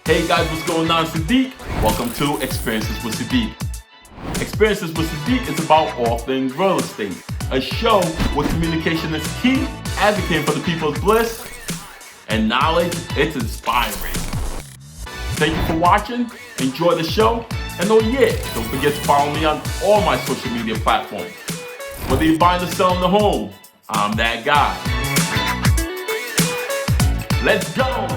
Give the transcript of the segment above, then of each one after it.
Hey guys, what's going on? Sadiq. Welcome to Experiences with Sadiq. Experiences with Sadiq is about all things real estate. A show where communication is key, advocating for the people's bliss, and knowledge, it's inspiring. Thank you for watching. Enjoy the show. And oh yeah, don't forget to follow me on all my social media platforms. Whether you're buying or selling a home, I'm that guy. Let's go.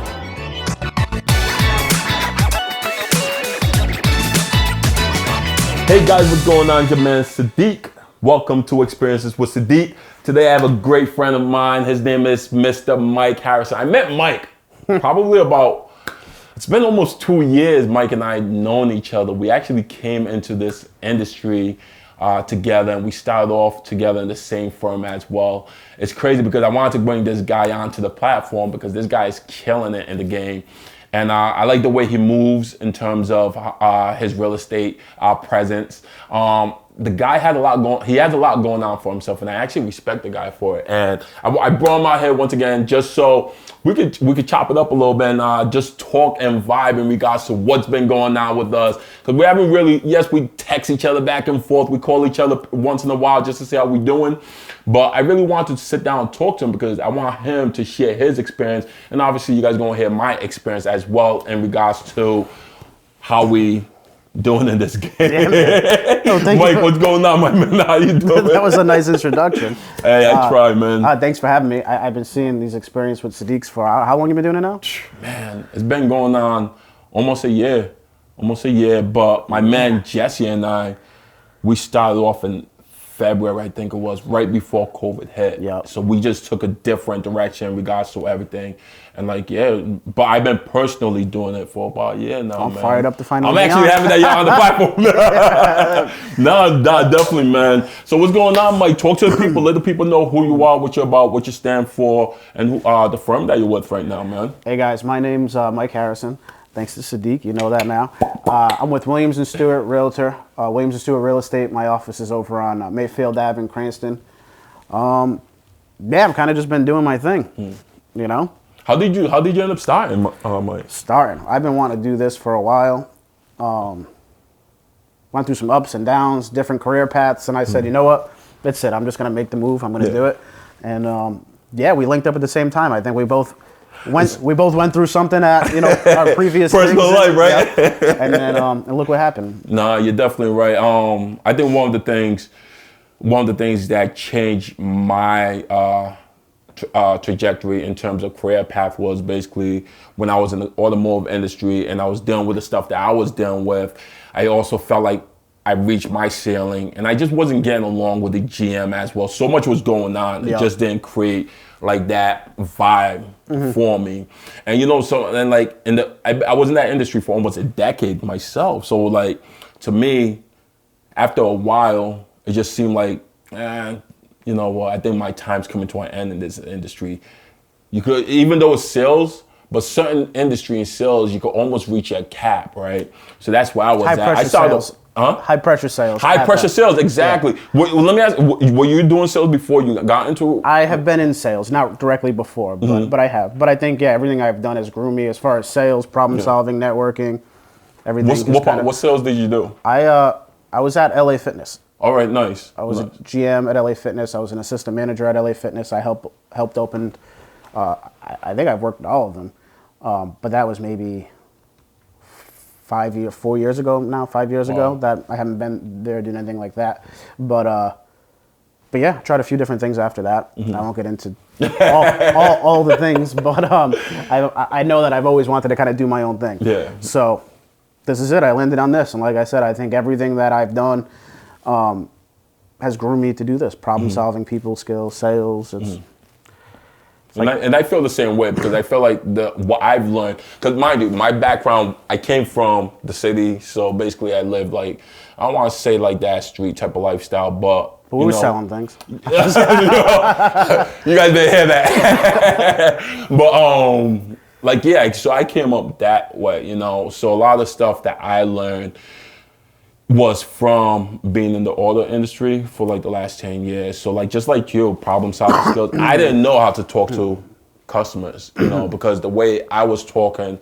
Hey guys, what's going on? Your man Sadiq. Welcome to Experiences with Sadiq. Today I have a great friend of mine. His name is Mr. Mike Harrison. I met Mike probably it's been almost 2 years. Mike and I had known each other. We actually came into this industry together, and we started off together in the same firm as well. It's crazy because I wanted to bring this guy onto the platform because this guy is killing it in the game. And I like the way he moves in terms of his real estate presence. The guy had he has a lot going on for himself, and I actually respect the guy for it. And I brought him out here once again just so we could chop it up a little bit and just talk and vibe in regards to what's been going on with us. Because we haven't really, yes, we text each other back and forth. We call each other once in a while just to see how we're doing. But I really wanted to sit down and talk to him because I want him to share his experience. And obviously you guys are going to hear my experience as well in regards to how we doing in this game. Yeah, no, Mike, what's going on, my man? How you doing? That was a nice introduction. Hey, I try, man. Thanks for having me. I've been seeing these Experiences with Sadiqs for how long you been doing it now? Man, it's been going on almost a year. But my man Jesse and I, we started off in February, I think it was, right before COVID hit. Yeah. So we just took a different direction in regards to everything. And but I've been personally doing it for about a year now, I'm fired up to find out. I'm actually having that y'all on the platform. No, definitely, man. So what's going on, Mike? Talk to the people. Let the people know who you are, what you're about, what you stand for, and the firm that you're with right now, man. Hey, guys. My name's Mike Harrison. Thanks to Sadiq. You know that now. I'm with Williams and Stuart, Realtor. Williams and Stuart Real Estate. My office is over on Mayfield Ave in Cranston. Yeah, I've kind of just been doing my thing, you know? How did you end up starting, Mike? Starting. I've been wanting to do this for a while. Went through some ups and downs, different career paths, and I said, you know what? That's it. I'm just going to make the move. I'm going to do it. And yeah, we linked up at the same time. I think we both went through something at our previous personal life, right? Yeah. And then and look what happened. Nah, you're definitely right. I think one of the things that changed my trajectory in terms of career path was basically when I was in the automotive industry and I was dealing with the stuff that I was dealing with. I also felt like I reached my ceiling and I just wasn't getting along with the GM as well. So much was going on. It just didn't create like that vibe for me. And I was in that industry for almost a decade myself. So like to me, after a while, it just seemed like, I think my time's coming to an end in this industry. You could, even though it's sales, but certain industry in sales, you could almost reach a cap, right? So that's where I was at. I started high pressure sales. High pressure sales, exactly. Yeah. Well, let me ask, were you doing sales before you got into it? I have been in sales, not directly before, but I have. But I think, everything I've done has groomed me as far as sales, problem solving, networking, everything. What sales did you do? I was at LA Fitness. All right, nice. I was a GM at LA Fitness. I was an assistant manager at LA Fitness. I helped open, I think I've worked at all of them. But that was maybe 4 years ago now, 5 years ago. That I haven't been there doing anything like that. But yeah, tried a few different things after that. I won't get into all the things, but I know that I've always wanted to kind of do my own thing. Yeah. So this is it. I landed on this, and like I said, I think everything that I've done has groomed me to do this. Problem solving, people skills, sales. And I feel the same way because I feel like what I've learned, because mind you, my background, I came from the city, so basically I lived like, I don't want to say like that street type of lifestyle, but we were selling things. You guys didn't hear that. But so I came up that way, so a lot of stuff that I learned was from being in the auto industry for like the last 10 years. So like, just like you, problem solving skills, I didn't know how to talk to customers, because the way I was talking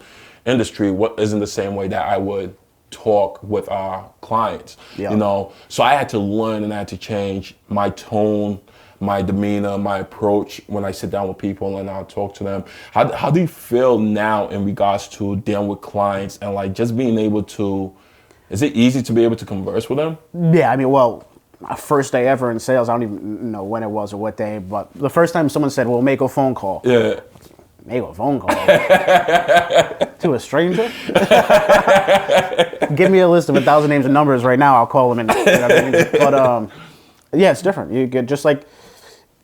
industry isn't the same way that I would talk with our clients. Yeah. You know, so I had to learn and I had to change my tone, my demeanor, my approach when I sit down with people and I'll talk to them. How do you feel now in regards to dealing with clients and like just being able to, is it easy to be able to converse with them? Yeah, I mean, well, my first day ever in sales, I don't even know when it was or what day, but the first time someone said, well, make a phone call. Yeah. Make a phone call? To a stranger? Give me a list of 1,000 names and numbers right now, I'll call them in. You know what I mean? But yeah, it's different. You get just like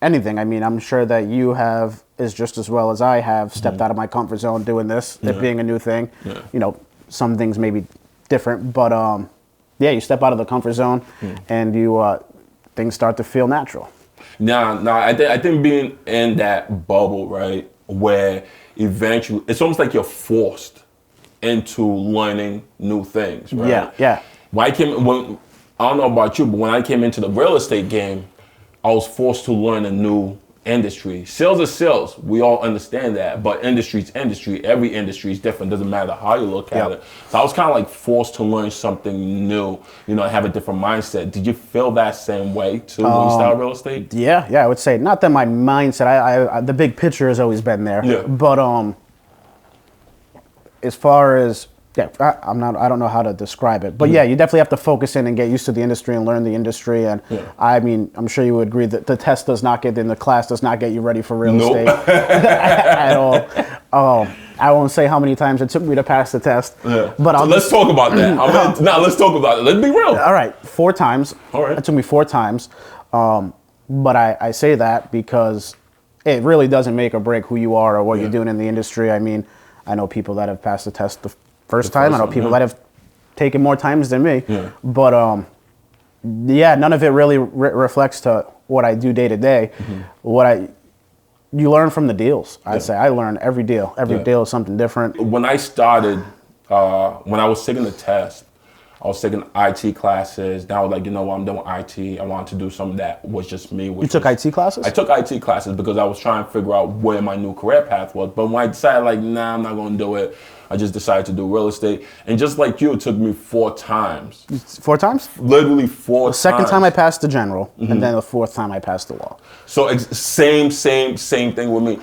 anything. I mean, I'm sure that you have, is just as well as I have, stepped out of my comfort zone doing this, it being a new thing. Yeah. You know, some things may be different, but yeah, you step out of the comfort zone and you things start to feel natural. No, I think being in that bubble, right, where eventually it's almost like you're forced into learning new things, right? Yeah. I don't know about you, but when I came into the real estate game, I was forced to learn a new industry. Sales is sales. We all understand that, but industry's industry. Every industry is different. Doesn't matter how you look at it. So I was kind of like forced to learn something new, you know, have a different mindset. Did you feel that same way too when you started real estate? Yeah, I would say not that my mindset. I the big picture has always been there. Yeah. But as far as I don't know how to describe it, but yeah, you definitely have to focus in and get used to the industry and learn the industry. And I mean, I'm sure you would agree that the test does not get in the class does not get you ready for real estate at all. I won't say how many times it took me to pass the test. Yeah. But let's talk about that. Let's talk about it. Let's be real. All right, 4 times. All right. It took me 4 times. But I say that because it really doesn't make or break who you are or what you're doing in the industry. I mean, I know people that have passed the test the first time. I know people that have taken more times than me. Yeah. But yeah, none of it really reflects to what I do day to day. You learn from the deals. I'd say I learn every deal. Every deal is something different. When I started, when I was taking the test, I was taking IT classes. Now I was like, you know what, I'm done with IT. I wanted to do something that was just me. You took IT classes? I took IT classes because I was trying to figure out where my new career path was. But when I decided like, nah, I'm not going to do it, I just decided to do real estate. And just like you, it took me 4 times. 4 times? Literally 4 times. The second time I passed the general, and then the 4th time I passed the law. So same thing with me.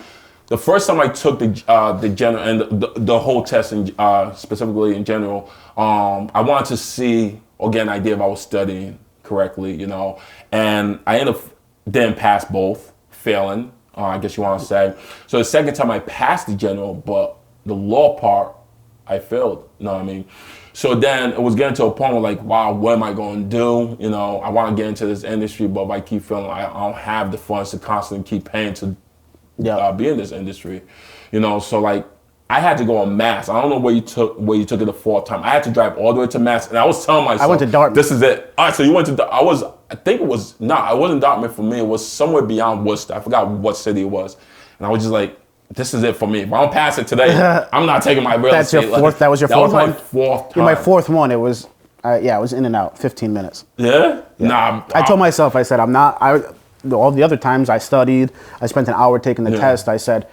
The first time I took the general and the whole test, specifically in general, I wanted to see or get an idea if I was studying correctly, you know. And I ended up didn't pass both, failing, I guess you want to say. So the second time I passed the general, but the law part, I failed, you know what I mean? So then it was getting to a point where like, wow, what am I going to do? You know, I want to get into this industry, but if I keep feeling I don't have the funds to constantly keep paying to be in this industry, you know, so like I had to go on Mass. I don't know where you took it the 4th time. I had to drive all the way to Mass, and I was telling myself, I went to Dartmouth. This is it. All right, so you went to. I wasn't Dartmouth for me. It was somewhere beyond Worcester. I forgot what city it was, and I was just like, this is it for me. If I don't pass it today, I'm not taking my real estate. Your 4th. That was your 4th one. That was my 4th time. My 4th one. It was. It was in and out, 15 minutes. Yeah? Nah. I told myself, I said, I'm not. All the other times I studied, I spent an hour taking the test. I said,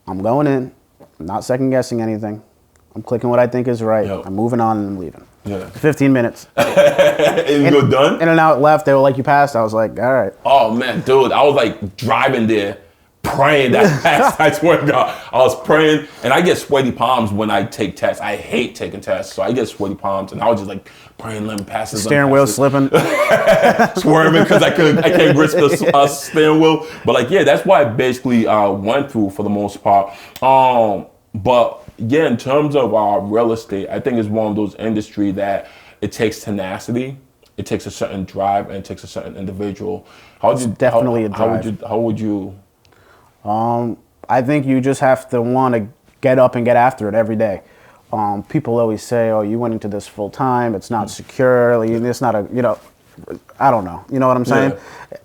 I'm going in. I'm not second guessing anything. I'm clicking what I think is right. I'm moving on and I'm leaving. Yeah. 15 minutes. And you're done? In and out, left. They were like, you passed. I was like, all right. Oh, man, dude. I was like driving there, praying that passed. I swear to God. I was praying, and I get sweaty palms when I take tests. I hate taking tests, so I get sweaty palms, and I was just like praying, let me pass this. Steering wheel slipping. Swerving because I can't grip the steering wheel. But like, yeah, that's what I basically went through for the most part. But yeah, in terms of real estate, I think it's one of those industries that it takes tenacity, it takes a certain drive, and it takes a certain individual. How would you? I think you just have to want to get up and get after it every day. People always say, oh, you went into this full time, it's not secure, it's not I don't know. You know what I'm saying? Yeah.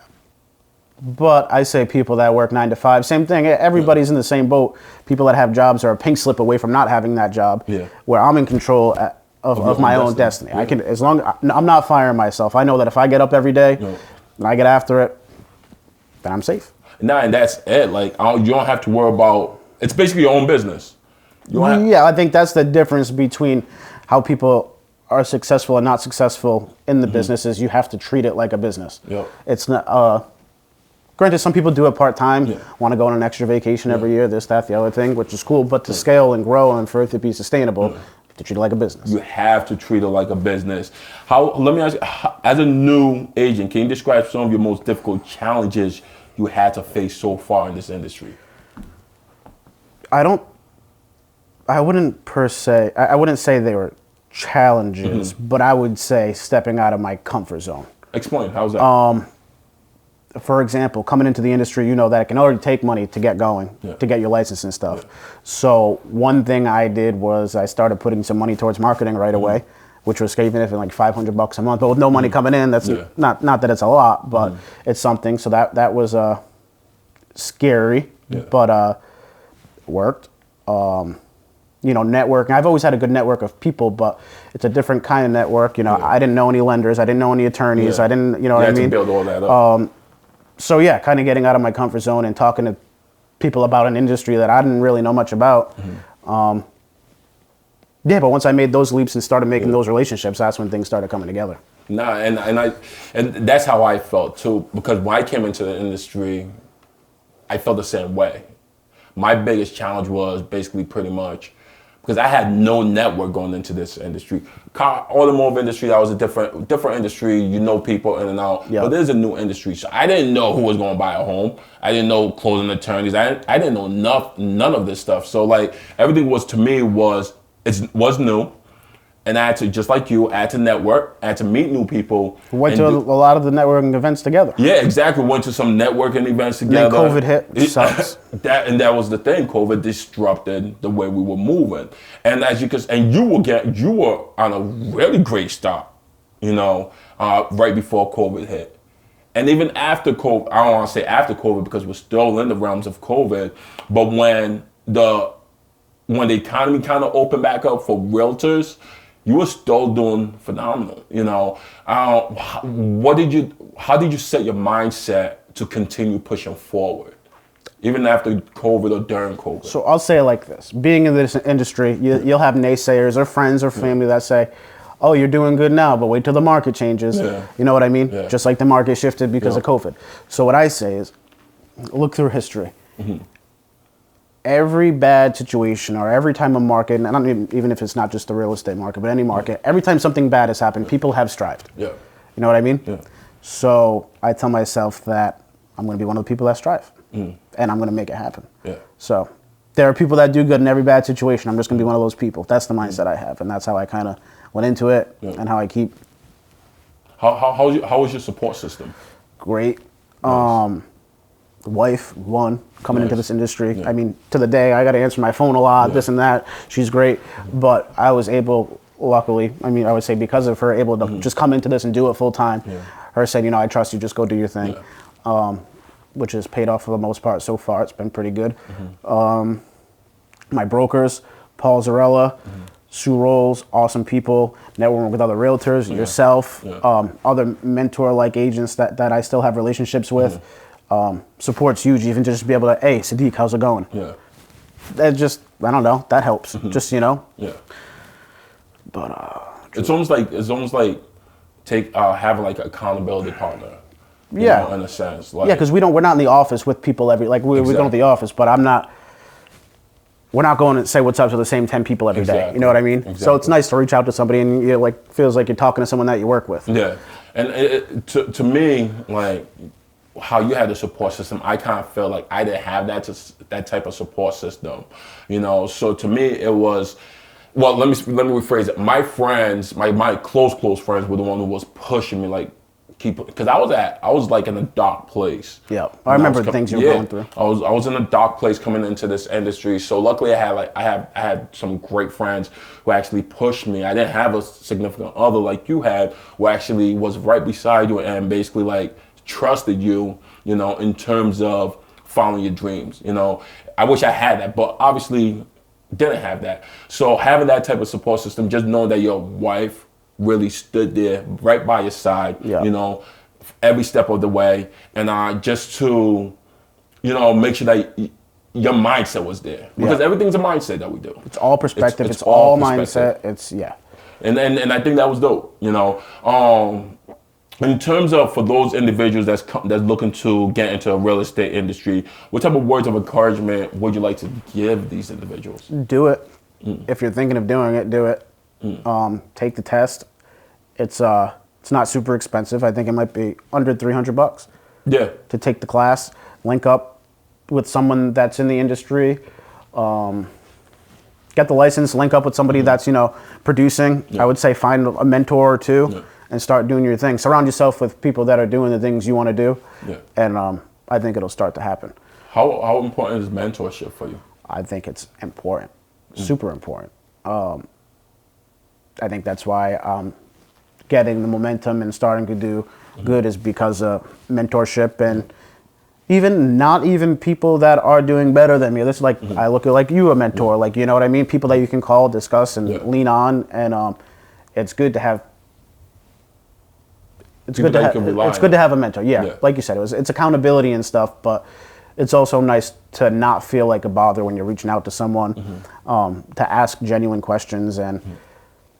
But I say people that work 9 to 5, same thing. Everybody's in the same boat. People that have jobs are a pink slip away from not having that job. Yeah. Where I'm in control of my own destiny. Yeah. I can, as long I'm not firing myself. I know that if I get up every day and I get after it, then I'm safe. And that's it. Like you don't have to worry about. It's basically your own business. Yeah, I think that's the difference between how people are successful and not successful in the business is you have to treat it like a business. Yep. It's not, granted, some people do it part-time, want to go on an extra vacation every year, this, that, the other thing, which is cool, but to scale and grow and for it to be sustainable, you have to treat it like a business. You have to treat it like a business. Let me ask you, as a new agent, can you describe some of your most difficult challenges you had to face so far in this industry? I wouldn't say they were challenges, but I would say stepping out of my comfort zone. Explain, how's that? For example, coming into the industry, you know that it can already take money to get going, to get your license and stuff. So one thing I did was I started putting some money towards marketing right away, which was even if it's like $500 a month, but with no money coming in, that's not that it's a lot, but it's something. So that was scary, but worked. You know, networking. I've always had a good network of people, but it's a different kind of network. You know, I didn't know any lenders. I didn't know any attorneys. I didn't, you know what I mean? To build all that up. So yeah, kind of getting out of my comfort zone and talking to people about an industry that I didn't really know much about. Yeah, but once I made those leaps and started making those relationships, that's when things started coming together. Nah, and that's how I felt too. Because when I came into the industry, I felt the same way. My biggest challenge was basically pretty much because I had no network going into this industry. Automotive industry, that was a different industry. You know people in and out, but there's a new industry. So I didn't know who was going to buy a home. I didn't know closing attorneys. I didn't know none of this stuff. So like everything was to me was new. And I had to, just like you, I had to network, I had to meet new people. We went to a lot of the networking events together. Yeah, exactly. Went to some networking events together. And then COVID hit. Sucks. That was the thing. COVID disrupted the way we were moving. And you were on a really great start, you know, right before COVID hit. And even after COVID, I don't want to say after COVID because we're still in the realms of COVID, but when the economy kind of opened back up for realtors, you were still doing phenomenal, you know. How did you set your mindset to continue pushing forward, even after COVID or during COVID? So I'll say it like this: being in this industry, you'll have naysayers or friends or family that say, "Oh, you're doing good now, but wait till the market changes." Yeah. You know what I mean? Yeah. Just like the market shifted because of COVID. So what I say is, look through history. Every bad situation or every time a market, and I don't even if it's not just the real estate market, but any market, every time something bad has happened, people have strived. Yeah. You know what I mean? Yeah. So I tell myself that I'm going to be one of the people that strive, and I'm going to make it happen. Yeah. So there are people that do good in every bad situation. I'm just going to be one of those people. That's the mindset I have, and that's how I kind of went into it, and how I keep. How was your support system? Great. Nice. Wife, coming into this industry. Yeah. I mean, to the day, I got to answer my phone a lot, this and that. She's great. But I was able, luckily, I mean, I would say because of her, able to just come into this and do it full time. Yeah. Her saying, you know, I trust you, just go do your thing. Yeah. Which has paid off for the most part so far. It's been pretty good. My brokers, Paul Zarella, Sue Rolls, awesome people, networking with other realtors, yourself, other mentor-like agents that I still have relationships with. Support's huge, even to just be able to, hey, Sadiq, how's it going? Yeah. That just, I don't know, that helps. Just, you know. Yeah. But it's almost like having like an accountability partner. You know, in a sense. Like, because we're not in the office with people we go to the office, but we're not going to say what's up to the same 10 people every day. You know what I mean? Exactly. So it's nice to reach out to somebody and you like feels like you're talking to someone that you work with. Yeah. And to me, like, how you had the support system, I kind of feel like I didn't have that type of support system, you know. So to me, it was, well, let me rephrase it. My friends, my close friends, were the one who was pushing me, like, because I was like in a dark place. Yeah, I remember the things you were going through. I was in a dark place coming into this industry. So luckily, I had some great friends who actually pushed me. I didn't have a significant other like you had, who actually was right beside you and basically like trusted you, you know, in terms of following your dreams. You know, I wish I had that, but obviously didn't have that. So having that type of support system, just knowing that your wife really stood there right by your side, you know, every step of the way, and just to, you know, make sure that your mindset was there. Because everything's a mindset that we do. It's all perspective. It's all mindset. And I think that was dope, you know. In terms of, for those individuals that's looking to get into the real estate industry, what type of words of encouragement would you like to give these individuals? Do it. If you're thinking of doing it, do it. Take the test. It's not super expensive. I think it might be under $300. Yeah. To take the class, link up with someone that's in the industry, get the license, link up with somebody that's, you know, producing. I would say find a mentor or two and start doing your thing. Surround yourself with people that are doing the things you want to do. And I think it'll start to happen. How important is mentorship for you? I think it's important, super important. I think that's why I'm getting the momentum and starting to do good is because of mentorship, and not even people that are doing better than me. This is like, I look at like you a mentor, like, you know what I mean? People that you can call, discuss, and lean on, and it's good to have. It's good to have a mentor. Yeah, like you said, it's accountability and stuff, but it's also nice to not feel like a bother when you're reaching out to someone, to ask genuine questions. And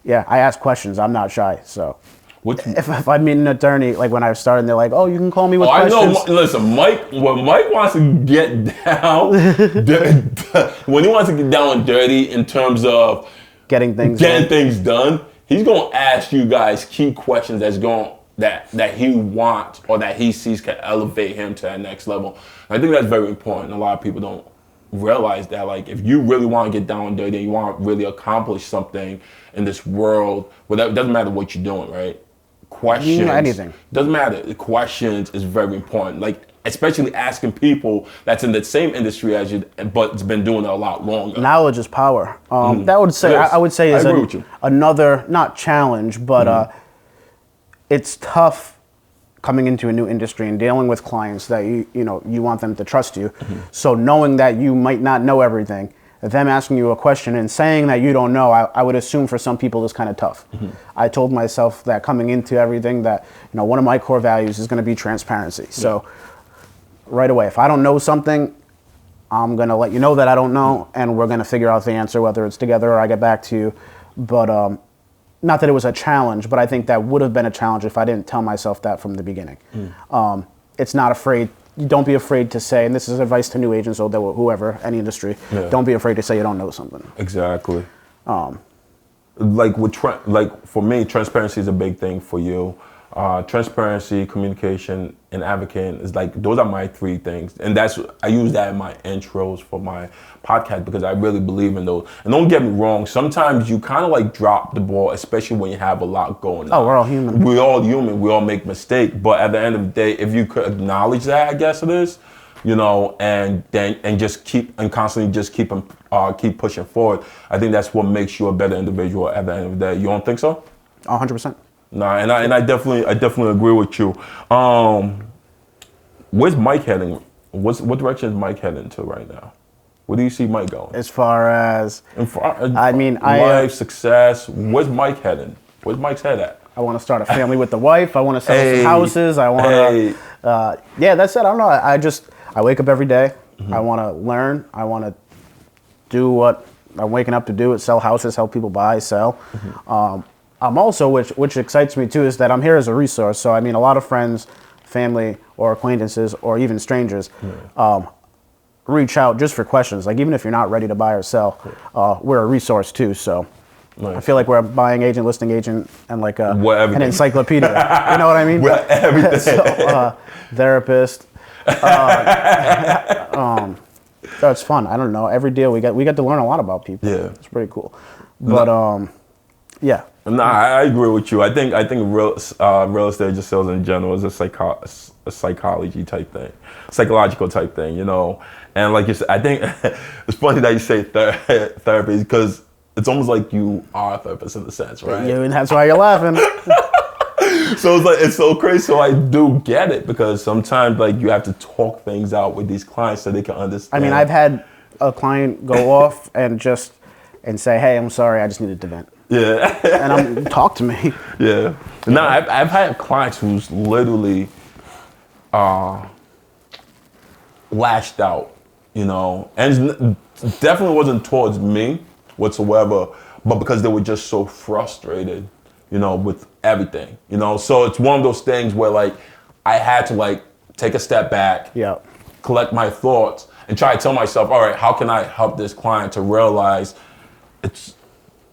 I ask questions. I'm not shy, so. If I meet an attorney, like when I started, they're like, "Oh, you can call me with questions." I know. Listen, Mike. When Mike wants to get down, when he wants to get down and dirty in terms of getting things done, he's gonna ask you guys key questions that he wants or that he sees can elevate him to that next level. And I think that's very important. A lot of people don't realize that, like, if you really want to get down and dirty and you want to really accomplish something in this world, well, it doesn't matter what you're doing, right? Questions, anything doesn't matter. Questions is very important. Like, especially asking people that's in the same industry as you, but it's been doing it a lot longer. Knowledge is power. That would say I would say is another, not challenge, but it's tough coming into a new industry and dealing with clients that you want them to trust you. So knowing that you might not know everything, them asking you a question and saying that you don't know, I would assume for some people is kind of tough. I told myself that coming into everything that, one of my core values is going to be transparency. So right away, if I don't know something, I'm going to let you know that I don't know, and we're going to figure out the answer, whether it's together or I get back to you. But not that it was a challenge, but I think that would have been a challenge if I didn't tell myself that from the beginning. It's not afraid. Don't be afraid to say, and this is advice to new agents or whoever, any industry, don't be afraid to say you don't know something. Exactly. Like for me, transparency is a big thing for you. Transparency, communication, and advocating is like, those are my three things. And I use that in my intros for my podcast because I really believe in those. And don't get me wrong, sometimes you kind of like drop the ball, especially when you have a lot going on. Oh, we're all human. We're all human. We all make mistakes. But at the end of the day, if you could acknowledge that, I guess it is, and just keep pushing forward, I think that's what makes you a better individual at the end of the day. You don't think so? 100%. Nah, and I definitely agree with you. Where's Mike heading? What direction is Mike heading to right now? Where do you see Mike going? As far as life, success, where's Mike heading? Where's Mike's head at? I want to start a family with the wife. I want to sell some houses. I want to. That's it. I don't know. I wake up every day. I want to learn. I want to do what I'm waking up to do. Sell houses, help people buy, sell. I'm also, which excites me too, is that I'm here as a resource. So I mean, a lot of friends, family, or acquaintances, or even strangers, reach out just for questions. Like, even if you're not ready to buy or sell, we're a resource too. So I feel like we're a buying agent, listing agent, and like an encyclopedia. You know what I mean? We're everything. So, therapist. So it's fun. I don't know. Every deal we get to learn a lot about people. Yeah, it's pretty cool. But yeah. No, I agree with you. I think real estate just sales in general is a psychology type thing, psychological type thing, And like you said, I think it's funny that you say therapy because it's almost like you are a therapist in a sense, right? Yeah, and that's why you're laughing. So it's so crazy. So I do get it because sometimes like you have to talk things out with these clients so they can understand. I mean, I've had a client go off and say, "Hey, I'm sorry, I just needed to vent." Yeah. And talk to me. Yeah. No, I've had clients who's literally lashed out, you know, and definitely wasn't towards me whatsoever, but because they were just so frustrated, you know, with everything, you know. So it's one of those things where like I had to like take a step back, collect my thoughts, and try to tell myself, all right, how can I help this client to realize it's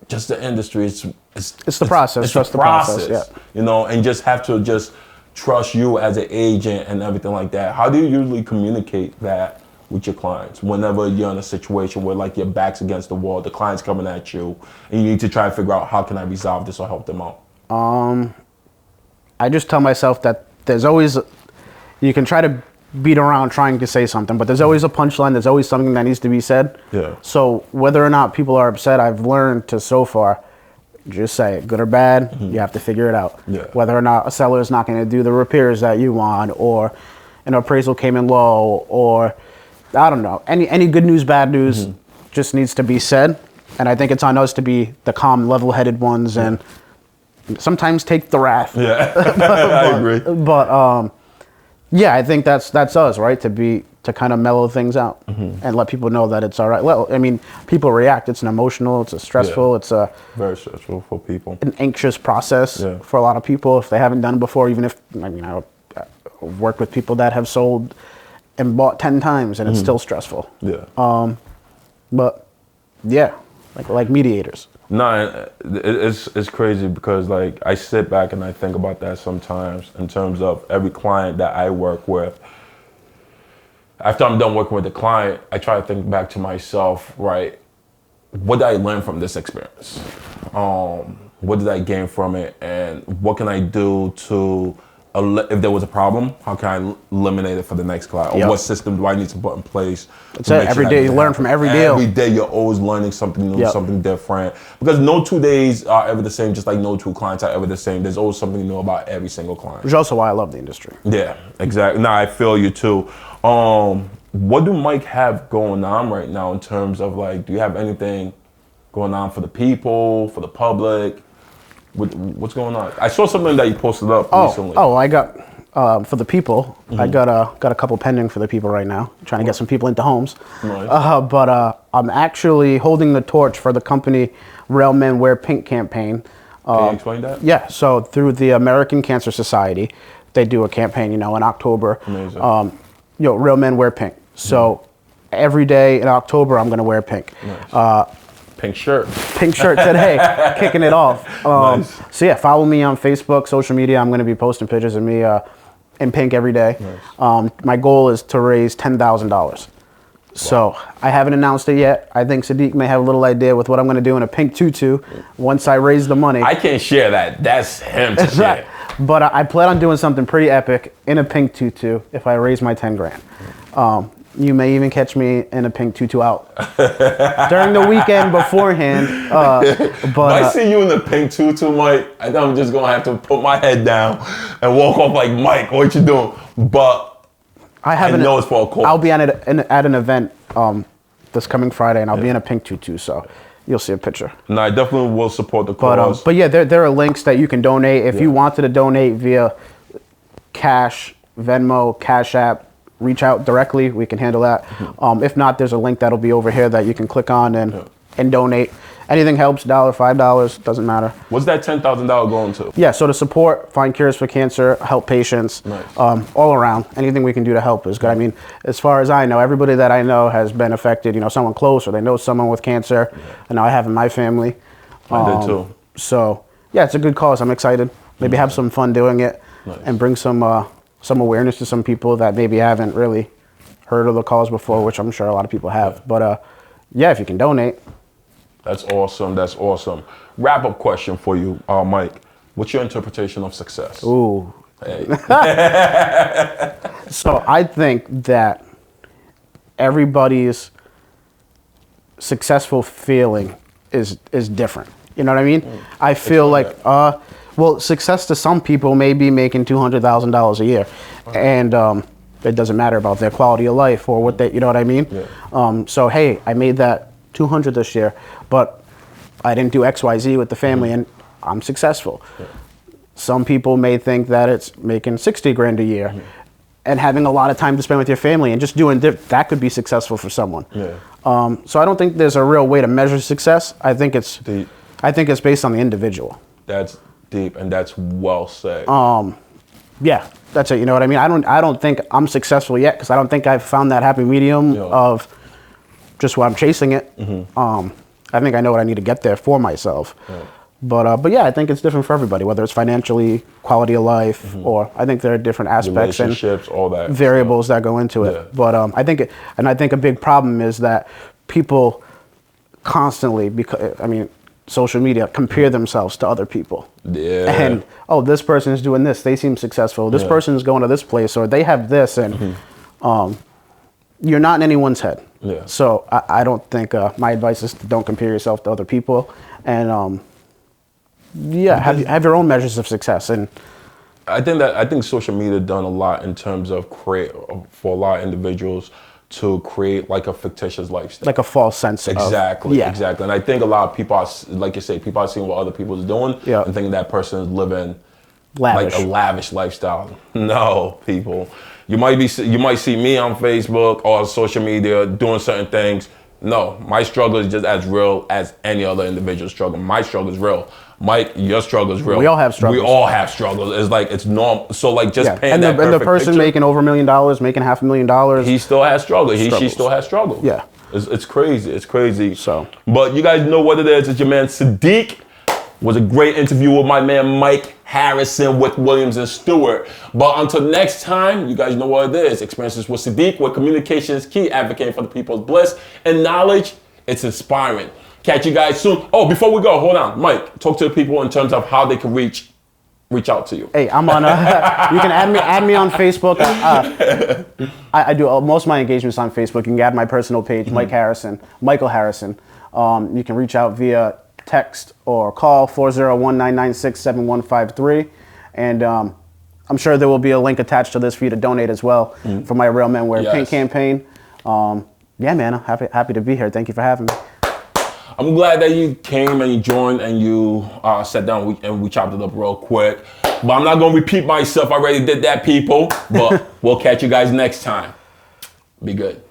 just the industry, it's the process, it's trust the the process, process, you know, and just have to just trust you as an agent and everything like that. How do you usually communicate that with your clients whenever you're in a situation where like your back's against the wall, the client's coming at you, and you need to try to figure out how can I resolve this or help them out? I just tell myself that there's always, you can try to beat around trying to say something, but there's always a punchline, there's always something that needs to be said. Yeah. So whether or not people are upset, I've learned to so far, just say it, good or bad, you have to figure it out. Yeah. Whether or not a seller is not going to do the repairs that you want, or an appraisal came in low, or I don't know, any good news, bad news just needs to be said. And I think it's on us to be the calm, level-headed ones and sometimes take the wrath. Yeah, I agree. But yeah, I think that's us, right? To kind of mellow things out and let people know that it's all right. Well, I mean, people react. It's an emotional, it's a stressful, it's a very stressful for people. An anxious process for a lot of people if they haven't done it before. Even if, I mean, I've worked with people that have sold and bought 10 times and it's still stressful. Yeah. But yeah, like mediators. No, it's crazy because like I sit back and I think about that sometimes in terms of every client that I work with. After I'm done working with the client, I try to think back to myself, right? What did I learn from this experience? What did I gain from it? And what can I do to, if there was a problem, how can I eliminate it for the next client? Or what system do I need to put in place? It's every day you learn from every deal. Every day you're always learning something new, something different. Because no 2 days are ever the same, just like no 2 clients are ever the same. There's always something new about every single client. Which is also why I love the industry. Yeah, exactly. No, I feel you too. What do Mike have going on right now in terms of like, do you have anything going on for the people, for the public? What's going on? I saw something that you posted up recently. Oh, I got for the people. I got a couple pending for the people right now. Trying to get some people into homes. Nice. But I'm actually holding the torch for the company Real Men Wear Pink campaign. Can you explain that? Yeah. So through the American Cancer Society, they do a campaign. You know, in October. Amazing. Real Men Wear Pink. So every day in October, I'm going to wear pink. Nice. Pink shirt. Pink shirt today, kicking it off. Nice. So yeah, follow me on Facebook, social media. I'm going to be posting pictures of me in pink every day. Nice. My goal is to raise $10,000. Wow. So I haven't announced it yet. I think Sadiq may have a little idea with what I'm going to do in a pink tutu once I raise the money. I can't share that. That's him to share. But I plan on doing something pretty epic in a pink tutu if I raise my 10 grand. You may even catch me in a pink tutu out during the weekend beforehand. But I see you in the pink tutu, Mike, I think I'm just gonna have to put my head down and walk off like, Mike, what you doing? But I know it's for a cause. I'll be at an event this coming Friday, and I'll be in a pink tutu, so you'll see a picture. No, I definitely will support the cause. But yeah, there are links that you can donate. If you wanted to donate via Cash, Venmo, Cash App, reach out directly. We can handle that. If not, there's a link that'll be over here that you can click on and donate. Anything helps, $1, $5, doesn't matter. What's that $10,000 going to? Yeah, so to support, find cures for cancer, help patients, all around. Anything we can do to help is good. I mean, as far as I know, everybody that I know has been affected, you know, someone close or they know someone with cancer. And I have in my family. I did too. So, yeah, it's a good cause. I'm excited. Maybe have some fun doing it and bring some awareness to some people that maybe haven't really heard of the cause before, which I'm sure a lot of people have. But yeah, if you can donate. That's awesome. That's awesome. Wrap-up question for you, Mike. What's your interpretation of success? Ooh. Hey. So I think that everybody's successful feeling is different. You know what I mean? I feel like, well, success to some people may be making $200,000 a year. And it doesn't matter about their quality of life or what they, you know what I mean? So, hey, I made that 200 this year, but I didn't do XYZ with the family and I'm successful. Some people may think that it's making 60 grand a year and having a lot of time to spend with your family and just doing that could be successful for someone. Yeah. So I don't think there's a real way to measure success. I think it's Deep. based on the individual. That's deep, and that's well said. Yeah, that's it. You know what I mean? I don't think I'm successful yet because I don't think I've found that happy medium of just what I'm chasing it. I think I know what I need to get there for myself. Yeah. But yeah, I think it's different for everybody, whether it's financially, quality of life, or I think there are different aspects and relationships, all that variables that go into it. Yeah. But I think a big problem is that people constantly, because I mean, social media compare themselves to other people. Yeah. And this person is doing this; they seem successful. This person is going to this place, or they have this, and you're not in anyone's head. Yeah. So I don't think my advice is to don't compare yourself to other people, and have your own measures of success. And I think social media done a lot in terms of for a lot of individuals to create like a fictitious lifestyle, like a false sense exactly. of Exactly. And I think a lot of people are, like you say, people are seeing what other people are doing and thinking that person is living lavish. like a lavish lifestyle. No, people. You might see me on Facebook or on social media doing certain things. No, my struggle is just as real as any other individual struggle. My struggle is real. Mike, your struggle is real. We all have struggles. We all have struggles. It's like, it's normal. So like just paint that perfect and the person picture, making over $1 million, making $500,000, he still has struggle. She still has struggle. Yeah. It's crazy. It's crazy. So, but you guys know what it is. It's your man Sadiq. Was a great interview with my man Mike Harrison with Williams and Stuart. But until next time, you guys know what it is. Experiences with Sadiq, where communication is key, advocating for the people's bliss, and knowledge, it's inspiring. Catch you guys soon. Oh, before we go, hold on. Mike, talk to the people in terms of how they can reach out to you. Hey, I'm on. You can add me on Facebook. I do most of my engagements on Facebook. You can add my personal page, Michael Harrison. You can reach out via text or call 401-996-7153, and I'm sure there will be a link attached to this for you to donate as well for my Real Men Wear Pink campaign. Yeah, man, I'm happy to be here. Thank you for having me. I'm glad that you came and you joined and you sat down and we chopped it up real quick. But I'm not going to repeat myself. I already did that, people. But we'll catch you guys next time. Be good.